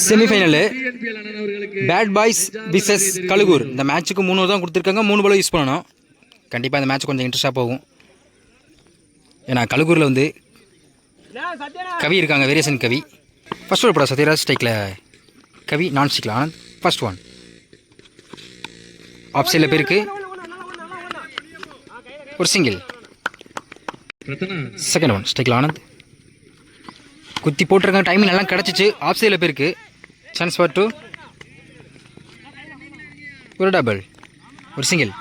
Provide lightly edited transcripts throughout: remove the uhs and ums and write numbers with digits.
செமிஃபைனலு bad boys versus Kazhugur. இந்த மேட்ச்சுக்கு 3 தான் கொடுத்துருக்காங்க. 3 பால் யூஸ் பண்ணணும். கண்டிப்பாக இந்த மேட்ச் கொஞ்சம் இன்ட்ரெஸ்ட்டாக போகும். ஏன்னா கழுகூரில் வந்து கவி இருக்காங்க, வேரியேஷன் கவி. ஃபர்ஸ்ட் ஒரு படம் சத்யராஜ் ஸ்ட்ரைக்கில் கவி, நான் ஸ்ட்ரைக்கில் ஆனந்த். ஃபர்ஸ்ட் ஒன் ஆஃப் சைடில் பேருக்கு ஒரு சிங்கிள். செகண்ட் ஒன் ஸ்ட்ரைக்கில் ஆனந்த் குத்தி போட்டிருக்காங்க. டைமிங் எல்லாம் கிடச்சிச்சு. ஆஃப் சைடில் பேருக்கு சான்ஸ் ஃபார் 2, ஒரு டபுள், ஒரு சிங்கிள்.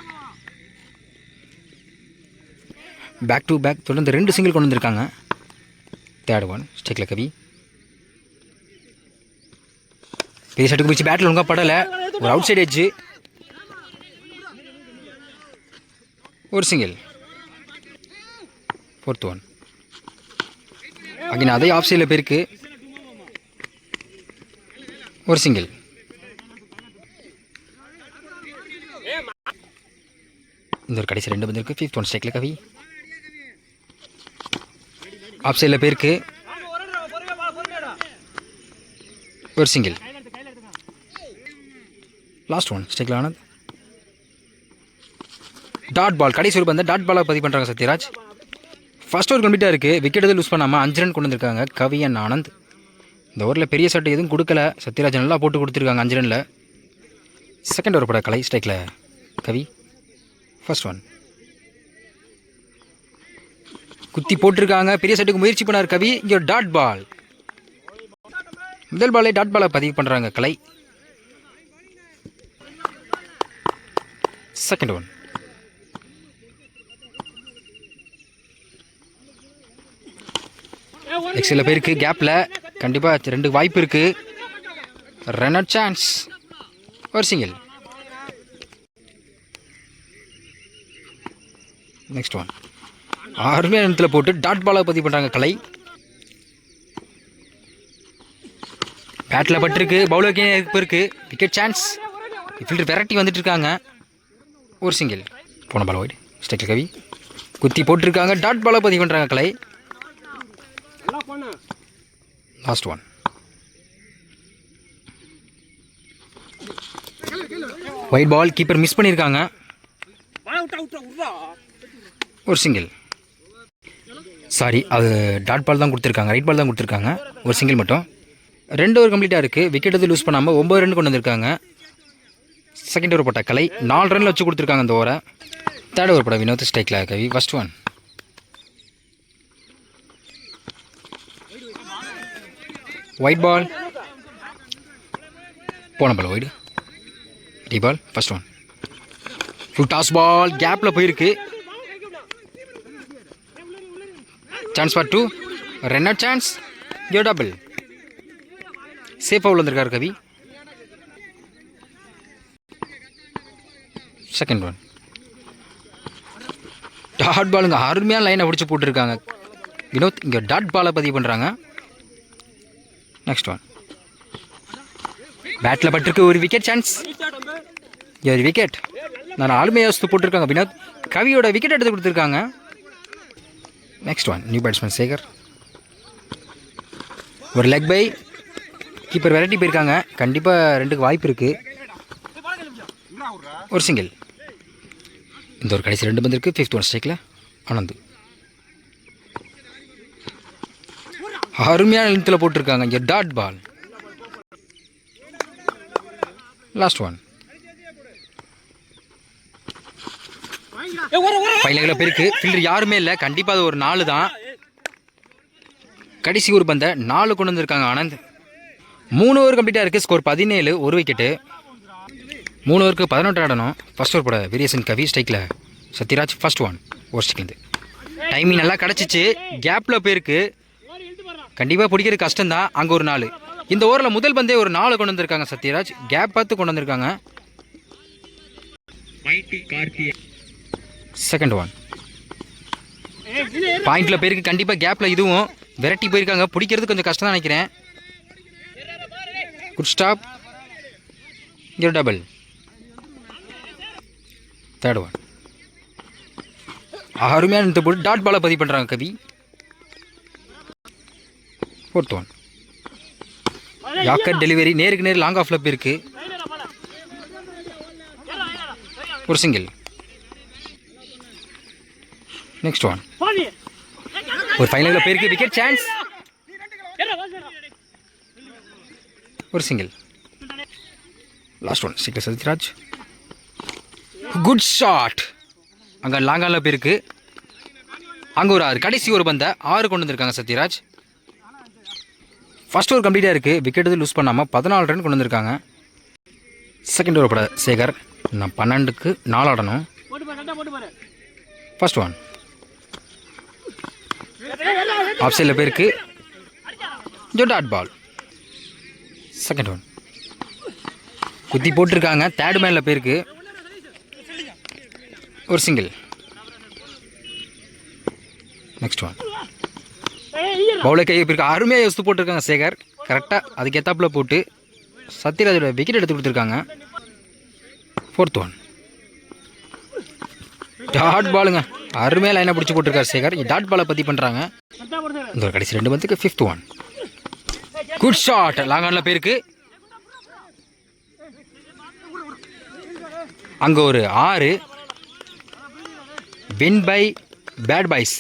பேக் டு பேக் தொடர்ந்து 2 சிங்கிள் கொண்டு வந்திருக்காங்க. தேர்ட் ஒன் ஸ்ட்ரைக்கில் கவி. பெரிய சட்டுக்கு போச்சு. பேட்டில் ஒழுங்காக படலை. ஒரு அவுட் சைட் எட்ஜு, ஒரு சிங்கிள். ஃபோர்த் ஒன் அகைன் அதே ஆஃப் சைடில் பேருக்கு ஒரு சிங்கிள். இந்த ஒரு கடைசி 2 பந்திருக்கு. ஃபிஃப்த் ஒன் ஸ்ட்ரைக்கில் கவி. ஆஃப் சைடில் பேருக்கு ஒரு சிங்கிள். லாஸ்ட் ஒன் ஸ்ட்ரைக்கில் ஆனந்த். டாட் பால், கடைசி ஒரு பந்தை டாட் பாலாக பதிவு பண்ணுறாங்க சத்யராஜ். ஃபர்ஸ்ட் ஓவர் கம்ப்ளீட்டாக இருக்குது. விக்கெட் எதுவும் லூஸ் பண்ணாமல் 5 ரன் கொண்டு வந்திருக்காங்க கவி அண்ட் ஆனந்த். இந்த ஓவரில் பெரிய சட்டை எதுவும் கொடுக்கல. சத்யராஜ் நல்லா போட்டு கொடுத்துருக்காங்க 5 ரனில். செகண்ட் ஓவர் பட கலை ஸ்ட்ரைக்கில் கவி. ஃபர்ஸ்ட் ஒன் குத்தி போட்டிருக்காங்க. பெரிய சட்டுக்கு முயற்சி பண்ணார் கவி. இங்கே டாட் பால். முதல் பாலே டாட் பாலை பதிவு பண்ணுறாங்க கலை. செகண்ட் ஒன் சில பேருக்கு கேப்பில் கண்டிப்பாக 2 வாய்ப்பு இருக்குது. ரன் அவுட் சான்ஸ், ஒரு சிங்கிள். நெக்ஸ்ட் ஒன் அருமையான இடத்துல போட்டு டாட் பாலாக பதிவு பண்ணுறாங்க கலை. பேட்டில் பட்டிருக்கு. பவுலருக்கு இருக்குது. Wicket chance. ஃபீல்டர் வெரைட்டி வந்துட்டு இருக்காங்க. ஒரு சிங்கிள். போன பால் ஒயிட் ஸ்ட்ரைக்கில் கவி. குத்தி போட்டிருக்காங்க. டாட் பாலாக பதிவு பண்ணுறாங்க கலை. லாஸ்ட் ஒன் ஒயிட் பால். கீப்பர் மிஸ் பண்ணியிருக்காங்க. ஒரு சிங்கிள். சாரி, அது டாட் பால் தான் கொடுத்துருக்காங்க. ரைட் பால் தான் கொடுத்துருக்காங்க. ஒரு சிங்கிள் மட்டும். 2 ஓவர் கம்ப்ளீட்டாக இருக்குது. விக்கெட் எதுவும் லூஸ் பண்ணாமல் 9 ரன் கொண்டு வந்திருக்காங்க. செகண்ட் ஓவர் போட்ட கலை 4 ரனில் வச்சு கொடுத்துருக்காங்க இந்த ஓவரை. தேர்ட் ஓவர் போட வினோத் ஸ்ட்ரைக்கில் கவி. First one white ball. போன பால் ஒயிட். டி ball. First one full toss ball. கேப்பில் போயிருக்கு. Chance for 2, run out chance. யோ டபுள். சேஃபாக உள்ள வந்திருக்காரு கவி. செகண்ட் ஒன் டாட் பாலுங்க. அருமையான லைனை பிடிச்சி போட்டுருக்காங்க வினோத். இங்கே டாட் பாலை பதிவு பண்ணுறாங்க. நெக்ஸ்ட் ஒன் பேட்டில் பட்டிருக்கு. ஒரு விக்கெட் சான்ஸ். ஒரு விக்கெட். நான் ஆளுமையாக யோசித்து போட்டிருக்காங்க வினோத். கவியோட விக்கெட் எடுத்து கொடுத்துருக்காங்க. Next one new batsman Sekar. ஒரு லெக் பை. கீப்பர் வெரைட்டி போயிருக்காங்க. கண்டிப்பாக 2க்கு வாய்ப்பு இருக்குது. ஒரு சிங்கிள். இந்த ஒரு கடைசி 2 பந்திருக்கு. ஃபிஃப்த் ஒன் ஸ்ட்ரைக்கில் ஆனந்த். அருமையான நிலத்தில் போட்டிருக்காங்க. இங்கே டாட் பால். லாஸ்ட் ஒன் ஃபைனலில் பேருக்கு. ஃபீல்டர் யாருமே இல்லை. கண்டிப்பாக அது ஒரு 4 தான். கடைசி ஒரு பந்தை 4 கொண்டு வந்திருக்காங்க ஆனந்த். 3 ஓவர் கம்ப்ளீட்டாக இருக்குது. ஸ்கோர் 17, ஒரு விக்கெட்டு. 3 ஓவருக்கு 18 ஆடணும். ஃபர்ஸ்ட் ஓவர் போட வேரியேஷன் கவி ஸ்ட்ரைக்கில் சத்யராஜ். ஃபர்ஸ்ட் ஒன் ஒரு ஸ்ட்ரைக்லேருந்து. டைமிங் நல்லா கிடச்சிச்சு. கேப்பில் போயிருக்கு. கண்டிப்பாக பிடிக்கிறது கஷ்டம்தான். அங்கே ஒரு 4. இந்த ஓவரில் முதல் பந்தே ஒரு 4 கொண்டு வந்திருக்காங்க சத்யராஜ். கேப் பார்த்து கொண்டு வந்திருக்காங்க. செகண்ட் ஒன் பாயிண்டில் போயிருக்கு. கண்டிப்பாக கேப்பில் இதுவும் வெரைட்டி போயிருக்காங்க. பிடிக்கிறது கொஞ்சம் கஷ்டம் தான் நினைக்கிறேன். Good stop. ஒரு டபுள். தேர்ட் ஒன் அருமையான போட்டு டாட் பாலை பதிவு பண்ணுறாங்க கவி. ஃபோர்த் ஒன் யாக்கர் டெலிவரி நேருக்கு நேர் லாங் ஆஃப்ல போயிருக்கு. ஒரு சிங்கிள். Next one. ஒரு ஃபைனலில் போயிருக்கு. Wicket chance. ஒரு single. Last one. Six Sathyaraj. Good shot. அங்கே லாங்கானில் போயிருக்கு. அங்கே ஒரு 6. கடைசி ஒரு பந்தை 6 கொண்டு வந்திருக்காங்க சத்யராஜ். ஃபர்ஸ்ட் ஓவர் கம்ப்ளீட்டாக இருக்குது. விக்கெட் எதுவும் லூஸ் பண்ணாமல் 14 ரன் கொண்டு வந்திருக்காங்க. செகண்ட் ஓவர் பட சேகர். நான் 12க்கு 4 ஆடணும். First one. ஆஃப் சைடில் போயிருக்கு. Dot ball. Second one. குத்தி போட்டிருக்காங்க. தேர்ட் மேனில் போயிருக்கு. ஒரு சிங்கிள். Next one. பவுலை கை போயிருக்கு. அருமையாக யோசித்து போட்டிருக்காங்க சேகர். கரெக்டாக அதுக்கு ஏத்தாப்பில் போட்டு சத்யராஜோட விக்கெட் எடுத்து கொடுத்துருக்காங்க. Fourth one. டாட் பாலுங்க. அருமையாக லைனை பிடிச்சி போட்டிருக்காரு சேகர். டாட் பாலை பற்றி பண்ணுறாங்க. இந்த ஒரு கடைசி 2 பந்துக்கு fifth one. Good shot. Long ஆனில் போயிருக்கு. அங்கே ஒரு 6. Win by bad boys.